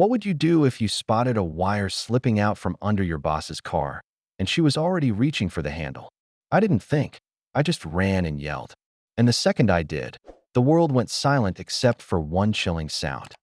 What would you do if you spotted a wire slipping out from under your boss's car and she was already reaching for the handle? I didn't think. I just ran and yelled. And the second I did, the world went silent except for one chilling sound.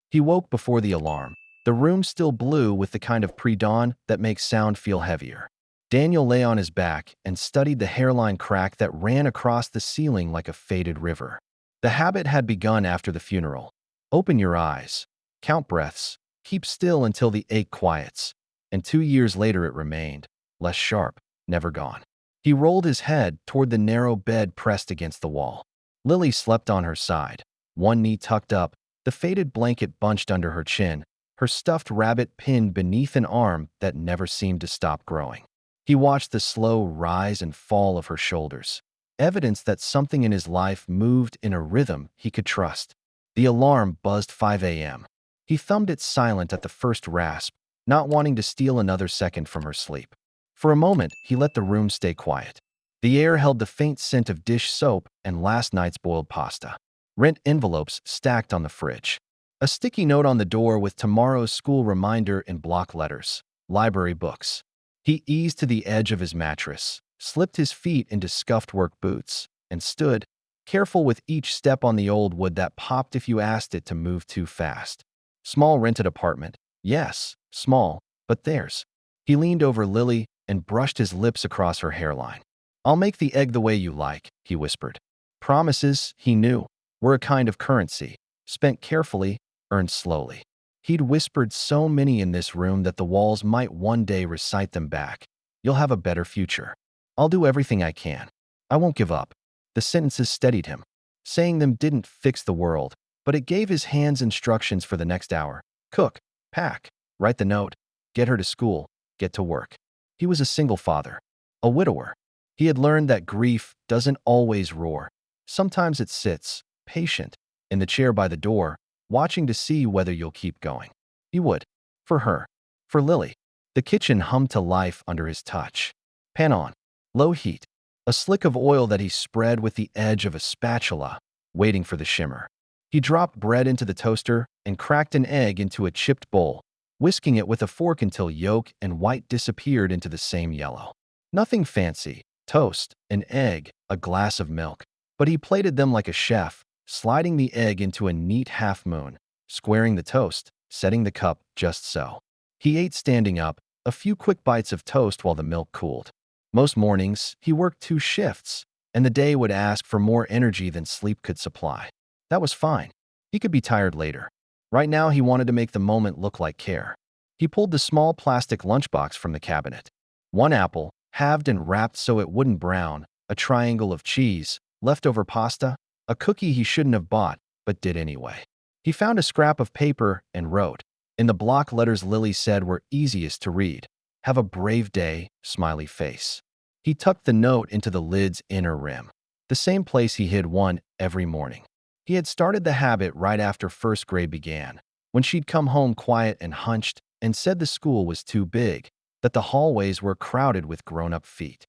He woke before the alarm. The room still blue with the kind of pre-dawn that makes sound feel heavier. Daniel lay on his back and studied the hairline crack that ran across the ceiling like a faded river. The habit had begun after the funeral. Open your eyes. Count breaths. Keep still until the ache quiets. And 2 years later it remained, less sharp, never gone. He rolled his head toward the narrow bed pressed against the wall. Lily slept on her side, one knee tucked up, the faded blanket bunched under her chin, her stuffed rabbit pinned beneath an arm that never seemed to stop growing. He watched the slow rise and fall of her shoulders, evidence that something in his life moved in a rhythm he could trust. The alarm buzzed 5 a.m. He thumbed it silent at the first rasp, not wanting to steal another second from her sleep. For a moment, he let the room stay quiet. The air held the faint scent of dish soap and last night's boiled pasta. Rent envelopes stacked on the fridge. A sticky note on the door with tomorrow's school reminder in block letters. Library books. He eased to the edge of his mattress, slipped his feet into scuffed work boots, and stood, careful with each step on the old wood that popped if you asked it to move too fast. Small rented apartment. Yes, small, but theirs. He leaned over Lily and brushed his lips across her hairline. I'll make the egg the way you like, he whispered. Promises, he knew, were a kind of currency, spent carefully, earned slowly. He'd whispered so many in this room that the walls might one day recite them back. You'll have a better future. I'll do everything I can. I won't give up. The sentences steadied him. Saying them didn't fix the world, but it gave his hands instructions for the next hour. Cook, pack, write the note, get her to school, get to work. He was a single father, a widower. He had learned that grief doesn't always roar. Sometimes it sits, patient, in the chair by the door, watching to see whether you'll keep going. He would. For her. For Lily. The kitchen hummed to life under his touch. Pan on. Low heat. A slick of oil that he spread with the edge of a spatula, waiting for the shimmer. He dropped bread into the toaster and cracked an egg into a chipped bowl, whisking it with a fork until yolk and white disappeared into the same yellow. Nothing fancy. Toast, an egg, a glass of milk. But he plated them like a chef, sliding the egg into a neat half-moon, squaring the toast, setting the cup just so. He ate standing up, a few quick bites of toast while the milk cooled. Most mornings, he worked 2 shifts, and the day would ask for more energy than sleep could supply. That was fine. He could be tired later. Right now, he wanted to make the moment look like care. He pulled the small plastic lunchbox from the cabinet. 1 apple, halved and wrapped so it wouldn't brown, a triangle of cheese, leftover pasta, a cookie he shouldn't have bought, but did anyway. He found a scrap of paper and wrote. In the block letters Lily said were easiest to read. Have a brave day, smiley face. He tucked the note into the lid's inner rim, the same place he hid one every morning. He had started the habit right after first grade began, when she'd come home quiet and hunched and said the school was too big, that the hallways were crowded with grown-up feet.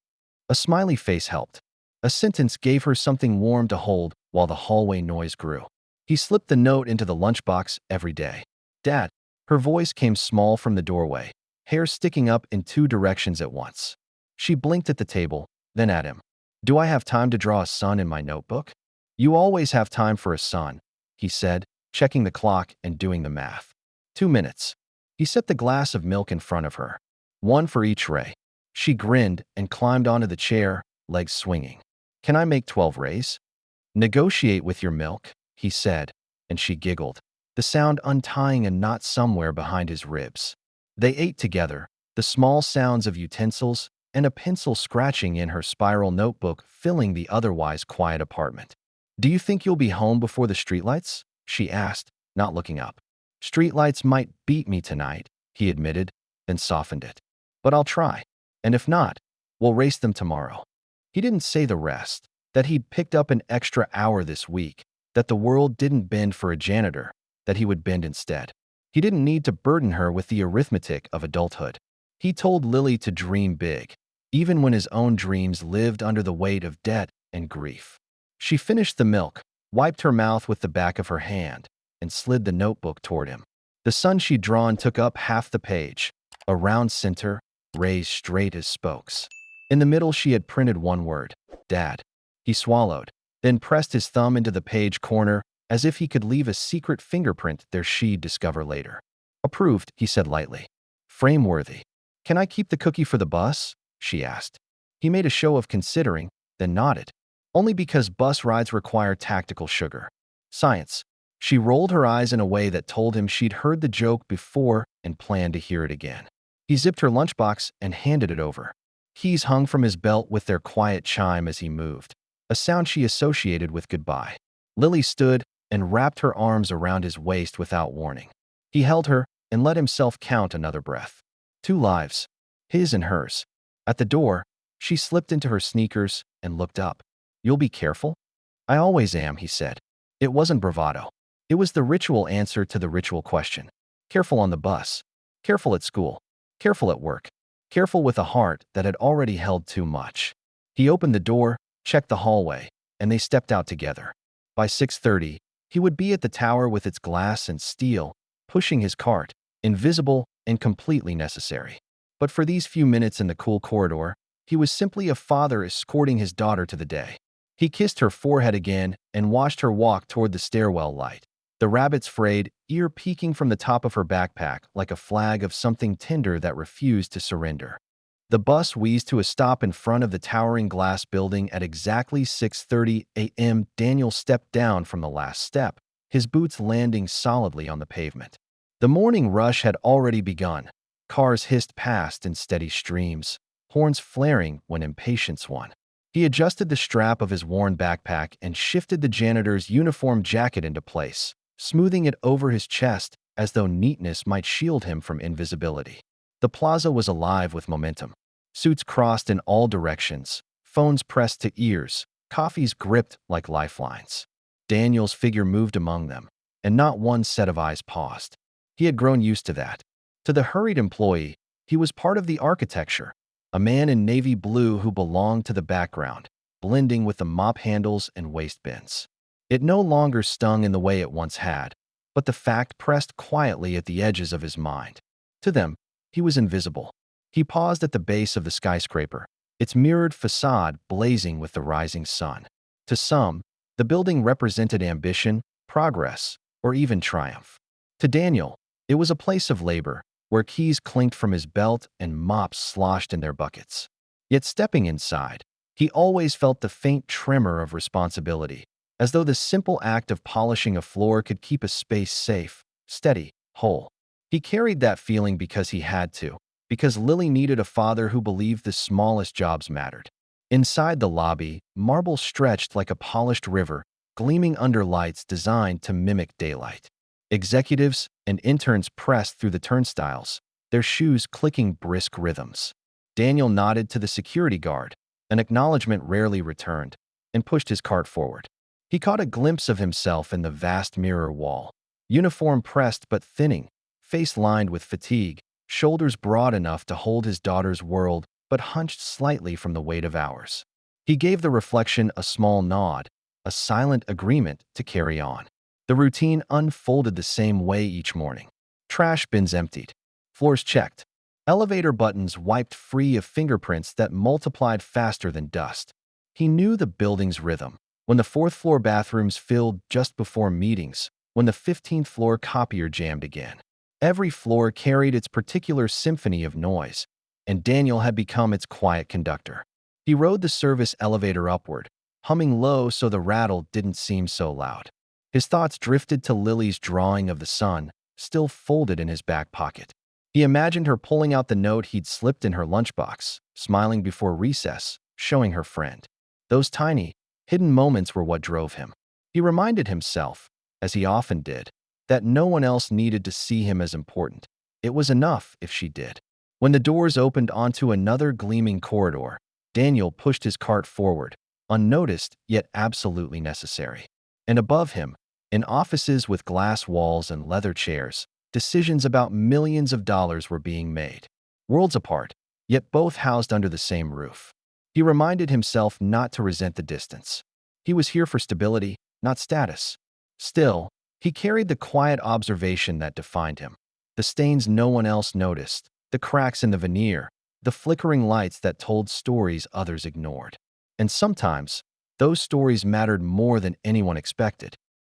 A smiley face helped. A sentence gave her something warm to hold while the hallway noise grew. He slipped the note into the lunchbox every day. Dad. Her voice came small from the doorway, hair sticking up in 2 directions at once. She blinked at the table, then at him. Do I have time to draw a sun in my notebook? You always have time for a sun, he said, checking the clock and doing the math. 2 minutes. He set the glass of milk in front of her. 1 for each ray. She grinned and climbed onto the chair, legs swinging. Can I make 12 rays? Negotiate with your milk, he said, and she giggled, the sound untying a knot somewhere behind his ribs. They ate together, the small sounds of utensils and a pencil scratching in her spiral notebook filling the otherwise quiet apartment. Do you think you'll be home before the streetlights? She asked, not looking up. Streetlights might beat me tonight, he admitted, then softened it. But I'll try. And if not, we'll race them tomorrow. He didn't say the rest, that he'd picked up an extra hour this week, that the world didn't bend for a janitor, that he would bend instead. He didn't need to burden her with the arithmetic of adulthood. He told Lily to dream big, even when his own dreams lived under the weight of debt and grief. She finished the milk, wiped her mouth with the back of her hand, and slid the notebook toward him. The sun she'd drawn took up half the page, a round center, raised straight as spokes. In the middle she had printed one word, Dad. He swallowed, then pressed his thumb into the page corner as if he could leave a secret fingerprint there she'd discover later. Approved, he said lightly. Frameworthy. Can I keep the cookie for the bus? She asked. He made a show of considering, then nodded. Only because bus rides require tactical sugar. Science. She rolled her eyes in a way that told him she'd heard the joke before and planned to hear it again. He zipped her lunchbox and handed it over. Keys hung from his belt with their quiet chime as he moved, a sound she associated with goodbye. Lily stood and wrapped her arms around his waist without warning. He held her and let himself count another breath. 2 lives, his and hers. At the door, she slipped into her sneakers and looked up. You'll be careful? I always am, he said. It wasn't bravado. It was the ritual answer to the ritual question. Careful on the bus. Careful at school. Careful at work. Careful with a heart that had already held too much. He opened the door, checked the hallway, and they stepped out together. By 6:30, he would be at the tower with its glass and steel, pushing his cart, invisible and completely necessary. But for these few minutes in the cool corridor, he was simply a father escorting his daughter to the day. He kissed her forehead again and watched her walk toward the stairwell light, the rabbit's frayed ear peeking from the top of her backpack like a flag of something tender that refused to surrender. The bus wheezed to a stop in front of the towering glass building at exactly 6:30 a.m. Daniel stepped down from the last step, his boots landing solidly on the pavement. The morning rush had already begun. Cars hissed past in steady streams, horns flaring when impatience won. He adjusted the strap of his worn backpack and shifted the janitor's uniform jacket into place, smoothing it over his chest as though neatness might shield him from invisibility. The plaza was alive with momentum. Suits crossed in all directions, phones pressed to ears, coffees gripped like lifelines. Daniel's figure moved among them, and not one set of eyes paused. He had grown used to that. To the hurried employee, he was part of the architecture, a man in navy blue who belonged to the background, blending with the mop handles and waste bins. It no longer stung in the way it once had, but the fact pressed quietly at the edges of his mind. To them, he was invisible. He paused at the base of the skyscraper, its mirrored facade blazing with the rising sun. To some, the building represented ambition, progress, or even triumph. To Daniel, it was a place of labor, where keys clinked from his belt and mops sloshed in their buckets. Yet stepping inside, he always felt the faint tremor of responsibility, as though the simple act of polishing a floor could keep a space safe, steady, whole. He carried that feeling because he had to, because Lily needed a father who believed the smallest jobs mattered. Inside the lobby, marble stretched like a polished river, gleaming under lights designed to mimic daylight. Executives and interns pressed through the turnstiles, their shoes clicking brisk rhythms. Daniel nodded to the security guard, an acknowledgement rarely returned, and pushed his cart forward. He caught a glimpse of himself in the vast mirror wall, uniform pressed but thinning, face lined with fatigue, shoulders broad enough to hold his daughter's world but hunched slightly from the weight of ours. He gave the reflection a small nod, a silent agreement to carry on. The routine unfolded the same way each morning. Trash bins emptied, floors checked, elevator buttons wiped free of fingerprints that multiplied faster than dust. He knew the building's rhythm. When the 4th floor bathrooms filled just before meetings, when the 15th floor copier jammed again. Every floor carried its particular symphony of noise, and Daniel had become its quiet conductor. He rode the service elevator upward, humming low so the rattle didn't seem so loud. His thoughts drifted to Lily's drawing of the sun, still folded in his back pocket. He imagined her pulling out the note he'd slipped in her lunchbox, smiling before recess, showing her friend. Those tiny, hidden moments were what drove him. He reminded himself, as he often did, that no one else needed to see him as important. It was enough if she did. When the doors opened onto another gleaming corridor, Daniel pushed his cart forward, unnoticed yet absolutely necessary. And above him, in offices with glass walls and leather chairs, decisions about millions of dollars were being made. Worlds apart, yet both housed under the same roof. He reminded himself not to resent the distance. He was here for stability, not status. Still, He carried the quiet observation that defined him. The stains no one else noticed, the cracks in the veneer, the flickering lights that told stories others ignored. And sometimes, those stories mattered more than anyone expected.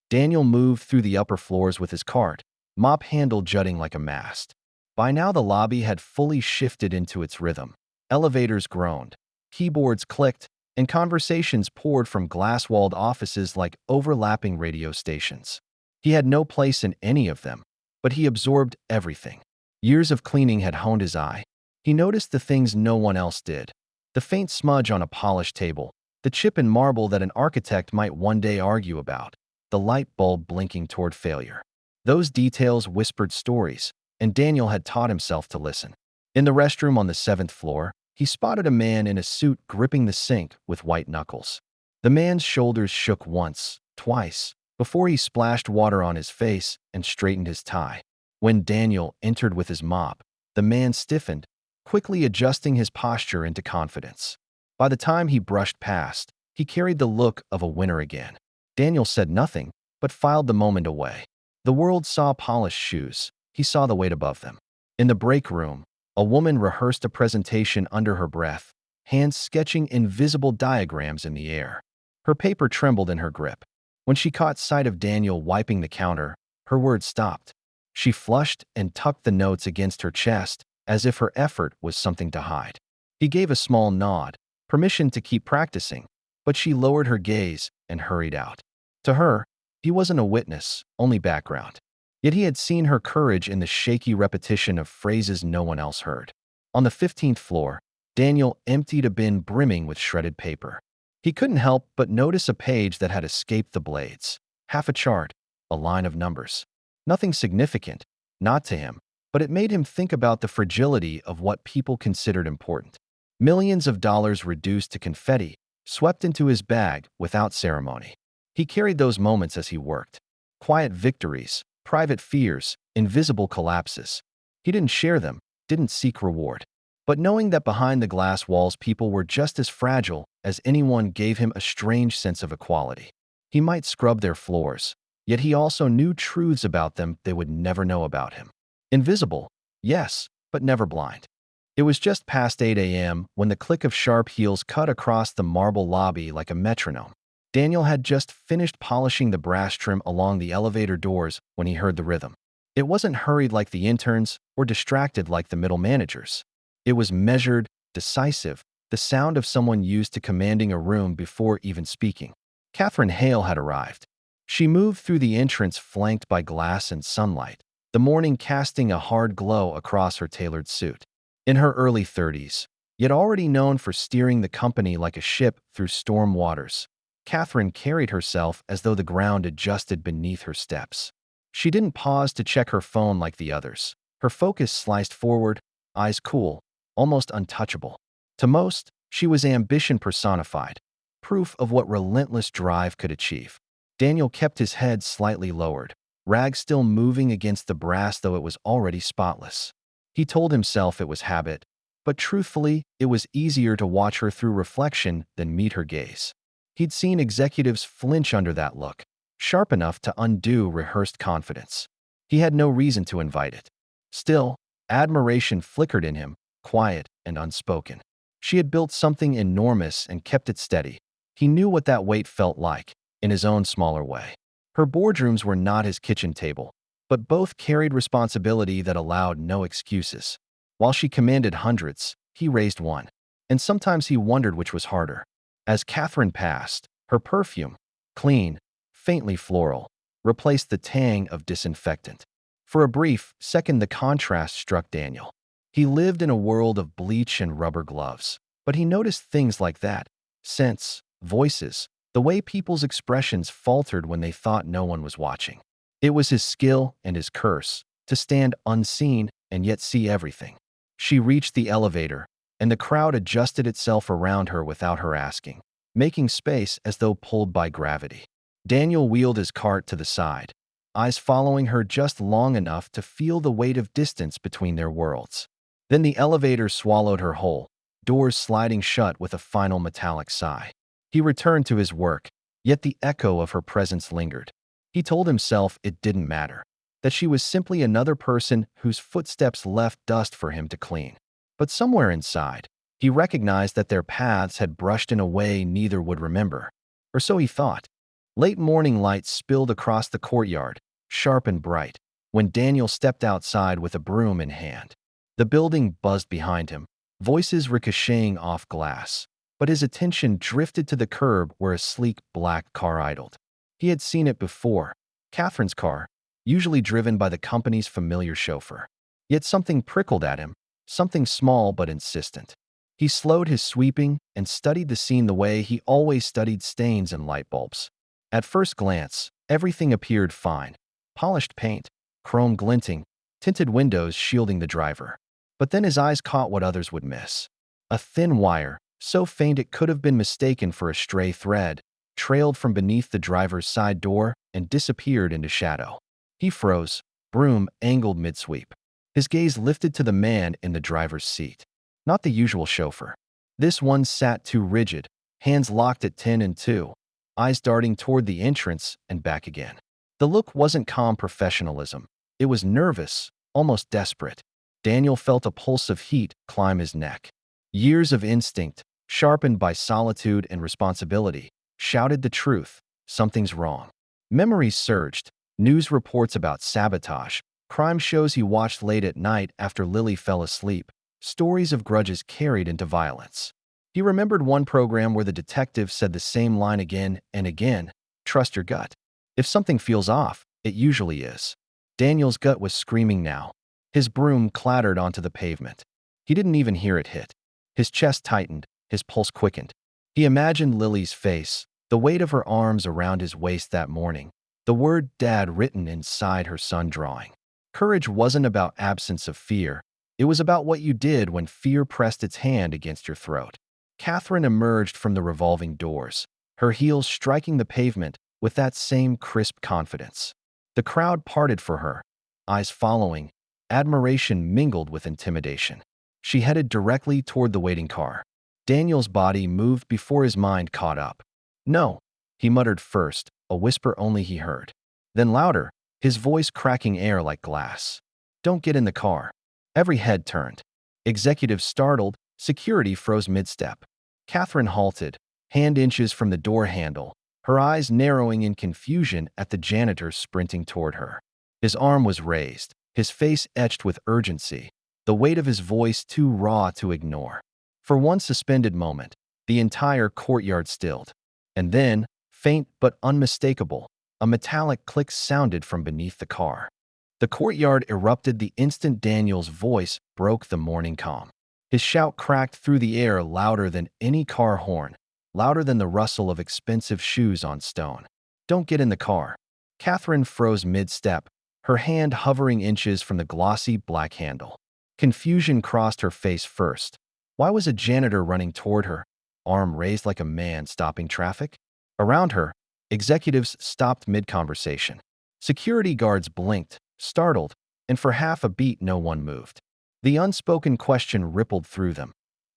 Daniel moved through the upper floors with his cart, mop handle jutting like a mast. By now the lobby had fully shifted into its rhythm. Elevators groaned, keyboards clicked, and conversations poured from glass-walled offices like overlapping radio stations. He had no place in any of them, but he absorbed everything. Years of cleaning had honed his eye. He noticed the things no one else did. The faint smudge on a polished table, the chip in marble that an architect might one day argue about, the light bulb blinking toward failure. Those details whispered stories, and Daniel had taught himself to listen. In the restroom on the 7th floor, he spotted a man in a suit gripping the sink with white knuckles. The man's shoulders shook once, twice, before he splashed water on his face and straightened his tie. When Daniel entered with his mop, the man stiffened, quickly adjusting his posture into confidence. By the time he brushed past, he carried the look of a winner again. Daniel said nothing, but filed the moment away. The world saw polished shoes. He saw the weight above them. In the break room, a woman rehearsed a presentation under her breath, hands sketching invisible diagrams in the air. Her paper trembled in her grip. When she caught sight of Daniel wiping the counter, her words stopped. She flushed and tucked the notes against her chest, as if her effort was something to hide. He gave a small nod, permission to keep practicing, but she lowered her gaze and hurried out. To her, he wasn't a witness, only background. Yet he had seen her courage in the shaky repetition of phrases no one else heard. On the 15th floor, Daniel emptied a bin brimming with shredded paper. He couldn't help but notice a page that had escaped the blades. Half a chart, a line of numbers. Nothing significant, not to him, but it made him think about the fragility of what people considered important. Millions of dollars reduced to confetti, swept into his bag without ceremony. He carried those moments as he worked. Quiet victories, private fears, invisible collapses. He didn't share them, didn't seek reward. But knowing that behind the glass walls people were just as fragile as anyone gave him a strange sense of equality. He might scrub their floors, yet he also knew truths about them they would never know about him. Invisible, yes, but never blind. It was just past 8 a.m. when the click of sharp heels cut across the marble lobby like a metronome. Daniel had just finished polishing the brass trim along the elevator doors when he heard the rhythm. It wasn't hurried like the interns or distracted like the middle managers. It was measured, decisive, the sound of someone used to commanding a room before even speaking. Catherine Hale had arrived. She moved through the entrance flanked by glass and sunlight, the morning casting a hard glow across her tailored suit. In her early 30s, yet already known for steering the company like a ship through storm waters, Catherine carried herself as though the ground adjusted beneath her steps. She didn't pause to check her phone like the others. Her focus sliced forward, eyes cool, almost untouchable. To most, she was ambition personified, proof of what relentless drive could achieve. Daniel kept his head slightly lowered, rag still moving against the brass though it was already spotless. He told himself it was habit, but truthfully, it was easier to watch her through reflection than meet her gaze. He'd seen executives flinch under that look, sharp enough to undo rehearsed confidence. He had no reason to invite it. Still, admiration flickered in him, quiet and unspoken. She had built something enormous and kept it steady. He knew what that weight felt like, in his own smaller way. Her boardrooms were not his kitchen table, but both carried responsibility that allowed no excuses. While she commanded hundreds, he raised one. And sometimes he wondered which was harder. As Catherine passed, her perfume, clean, faintly floral, replaced the tang of disinfectant. For a brief second, the contrast struck Daniel. He lived in a world of bleach and rubber gloves, but he noticed things like that: scents, voices, the way people's expressions faltered when they thought no one was watching. It was his skill and his curse, to stand unseen and yet see everything. She reached the elevator, and the crowd adjusted itself around her without her asking, making space as though pulled by gravity. Daniel wheeled his cart to the side, eyes following her just long enough to feel the weight of distance between their worlds. Then the elevator swallowed her whole, doors sliding shut with a final metallic sigh. He returned to his work, yet the echo of her presence lingered. He told himself it didn't matter, that she was simply another person whose footsteps left dust for him to clean. But somewhere inside, he recognized that their paths had brushed in a way neither would remember. Or so he thought. Late morning light spilled across the courtyard, sharp and bright, when Daniel stepped outside with a broom in hand. The building buzzed behind him, voices ricocheting off glass, but his attention drifted to the curb where a sleek black car idled. He had seen it before, Catherine's car, usually driven by the company's familiar chauffeur. Yet something prickled at him, something small but insistent. He slowed his sweeping and studied the scene the way he always studied stains and light bulbs. At first glance, everything appeared fine. Polished paint, chrome glinting, tinted windows shielding the driver. But then his eyes caught what others would miss. A thin wire, so faint it could have been mistaken for a stray thread, trailed from beneath the driver's side door and disappeared into shadow. He froze, broom angled mid-sweep. His gaze lifted to the man in the driver's seat. Not the usual chauffeur. This one sat too rigid, hands locked at 10 and 2, eyes darting toward the entrance and back again. The look wasn't calm professionalism. It was nervous, almost desperate. Daniel felt a pulse of heat climb his neck. Years of instinct, sharpened by solitude and responsibility, shouted the truth. Something's wrong. Memories surged. News reports about sabotage, crime shows he watched late at night after Lily fell asleep, stories of grudges carried into violence. He remembered one program where the detective said the same line again and again, "Trust your gut. If something feels off, it usually is." Daniel's gut was screaming now. His broom clattered onto the pavement. He didn't even hear it hit. His chest tightened, his pulse quickened. He imagined Lily's face, the weight of her arms around his waist that morning, the word Dad written inside her sun drawing. Courage wasn't about absence of fear. It was about what you did when fear pressed its hand against your throat. Catherine emerged from the revolving doors, her heels striking the pavement with that same crisp confidence. The crowd parted for her, eyes following, admiration mingled with intimidation. She headed directly toward the waiting car. Daniel's body moved before his mind caught up. "No," he muttered first, a whisper only he heard. Then louder, his voice cracking air like glass. "Don't get in the car." Every head turned. Executives startled, security froze mid-step. Catherine halted, hand inches from the door handle, her eyes narrowing in confusion at the janitor sprinting toward her. His arm was raised, his face etched with urgency, the weight of his voice too raw to ignore. For one suspended moment, the entire courtyard stilled. And then, faint but unmistakable, a metallic click sounded from beneath the car. The courtyard erupted the instant Daniel's voice broke the morning calm. His shout cracked through the air louder than any car horn, louder than the rustle of expensive shoes on stone. "Don't get in the car." Catherine froze mid-step, her hand hovering inches from the glossy black handle. Confusion crossed her face first. Why was a janitor running toward her, arm raised like a man stopping traffic? Around her, executives stopped mid-conversation. Security guards blinked, startled, and for half a beat no one moved. The unspoken question rippled through them.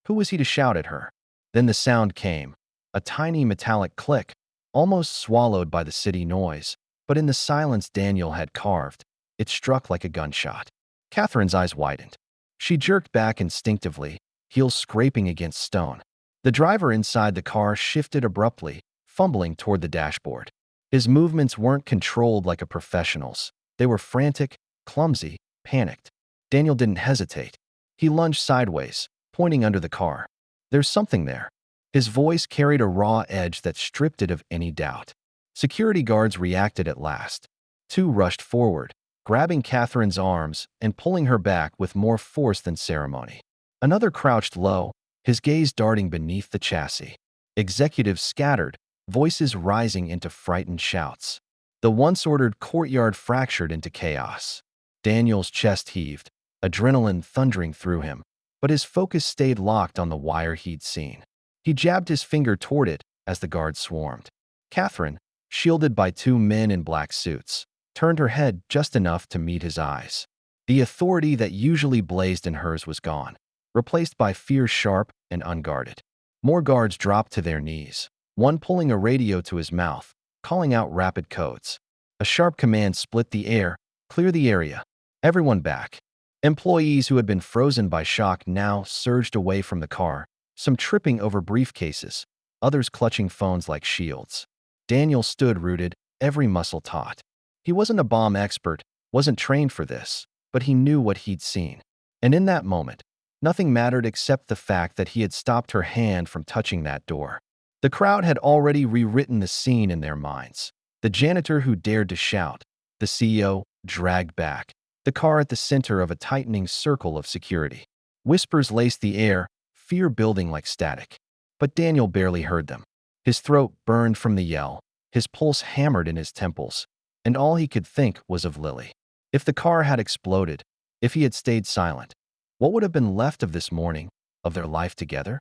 Who was he to shout at her? Then the sound came, a tiny metallic click, almost swallowed by the city noise, but in the silence Daniel had carved, it struck like a gunshot. Catherine's eyes widened. She jerked back instinctively, heels scraping against stone. The driver inside the car shifted abruptly, fumbling toward the dashboard. His movements weren't controlled like a professional's. They were frantic, clumsy, panicked. Daniel didn't hesitate. He lunged sideways, pointing under the car. "There's something there." His voice carried a raw edge that stripped it of any doubt. Security guards reacted at last. Two rushed forward, grabbing Catherine's arms and pulling her back with more force than ceremony. Another crouched low, his gaze darting beneath the chassis. Executives scattered, voices rising into frightened shouts. The once-ordered courtyard fractured into chaos. Daniel's chest heaved, adrenaline thundering through him, but his focus stayed locked on the wire he'd seen. He jabbed his finger toward it as the guards swarmed. Catherine, shielded by two men in black suits, turned her head just enough to meet his eyes. The authority that usually blazed in hers was gone, replaced by fear sharp and unguarded. More guards dropped to their knees, one pulling a radio to his mouth, calling out rapid codes. A A sharp command split the air. Clear the area. Everyone back. Employees who had been frozen by shock now surged away from the car, some tripping over briefcases, others clutching phones like shields. Daniel stood rooted, every muscle taut. He wasn't a bomb expert, wasn't trained for this, but he knew what he'd seen. And in that moment, nothing mattered except the fact that he had stopped her hand from touching that door. The crowd had already rewritten the scene in their minds. The janitor who dared to shout, the CEO dragged back, the car at the center of a tightening circle of security. Whispers laced the air, fear building like static. But Daniel barely heard them. His throat burned from the yell, his pulse hammered in his temples, and all he could think was of Lily. If the car had exploded, if he had stayed silent, what would have been left of this morning, of their life together?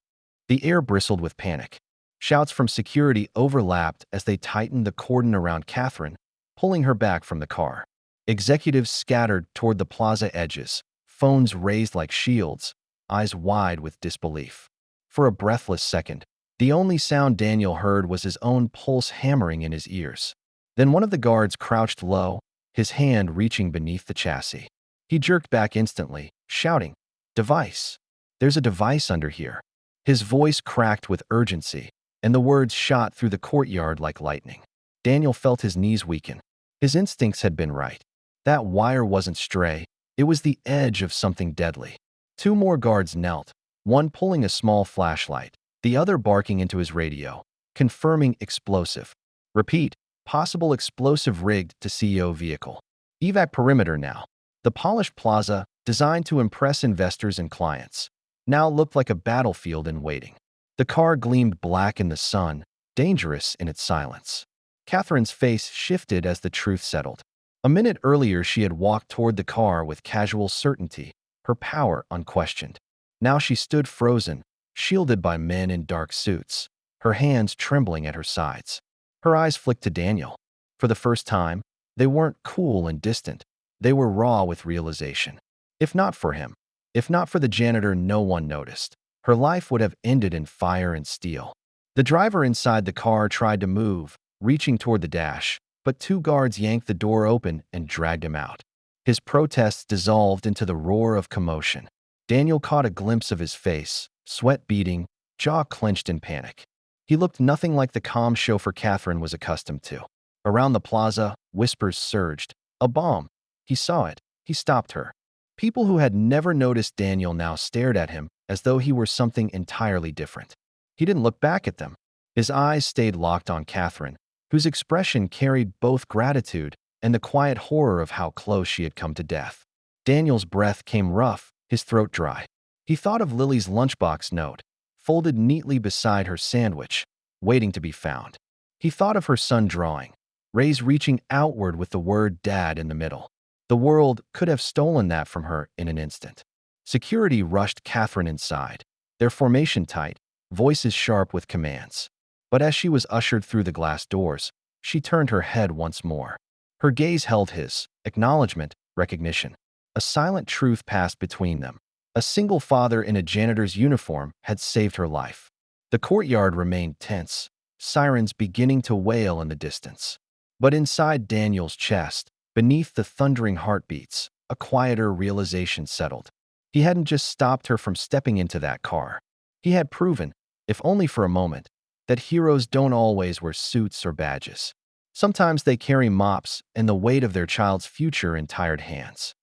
The air bristled with panic. Shouts from security overlapped as they tightened the cordon around Catherine, pulling her back from the car. Executives scattered toward the plaza edges, phones raised like shields, eyes wide with disbelief. For a breathless second, the only sound Daniel heard was his own pulse hammering in his ears. Then one of the guards crouched low, his hand reaching beneath the chassis. He jerked back instantly, shouting, "Device! There's a device under here." His voice cracked with urgency, and the words shot through the courtyard like lightning. Daniel felt his knees weaken. His instincts had been right. That wire wasn't stray, it was the edge of something deadly. Two more guards knelt, one pulling a small flashlight, the other barking into his radio, confirming explosive. Repeat, possible explosive rigged to CEO vehicle. Evac perimeter now. The polished plaza, designed to impress investors and clients, now looked like a battlefield in waiting. The car gleamed black in the sun, dangerous in its silence. Catherine's face shifted as the truth settled. A minute earlier, she had walked toward the car with casual certainty, her power unquestioned. Now she stood frozen, shielded by men in dark suits, her hands trembling at her sides. Her eyes flicked to Daniel. For the first time, they weren't cool and distant. They were raw with realization. If not for him, if not for the janitor no one noticed, her life would have ended in fire and steel. The driver inside the car tried to move, reaching toward the dash, but two guards yanked the door open and dragged him out. His protests dissolved into the roar of commotion. Daniel caught a glimpse of his face, sweat beading, jaw clenched in panic. He looked nothing like the calm chauffeur Catherine was accustomed to. Around the plaza, whispers surged. A bomb. He saw it. He stopped her. People who had never noticed Daniel now stared at him as though he were something entirely different. He didn't look back at them. His eyes stayed locked on Catherine, whose expression carried both gratitude and the quiet horror of how close she had come to death. Daniel's breath came rough, his throat dry. He thought of Lily's lunchbox note, folded neatly beside her sandwich, waiting to be found. He thought of her son drawing, Ray's reaching outward with the word Dad in the middle. The world could have stolen that from her in an instant. Security rushed Catherine inside, their formation tight, voices sharp with commands. But as she was ushered through the glass doors, she turned her head once more. Her gaze held his, acknowledgement, recognition. A silent truth passed between them. A single father in a janitor's uniform had saved her life. The courtyard remained tense, sirens beginning to wail in the distance. But inside Daniel's chest, beneath the thundering heartbeats, a quieter realization settled. He hadn't just stopped her from stepping into that car. He had proven, if only for a moment, that heroes don't always wear suits or badges. Sometimes they carry mops and the weight of their child's future in tired hands.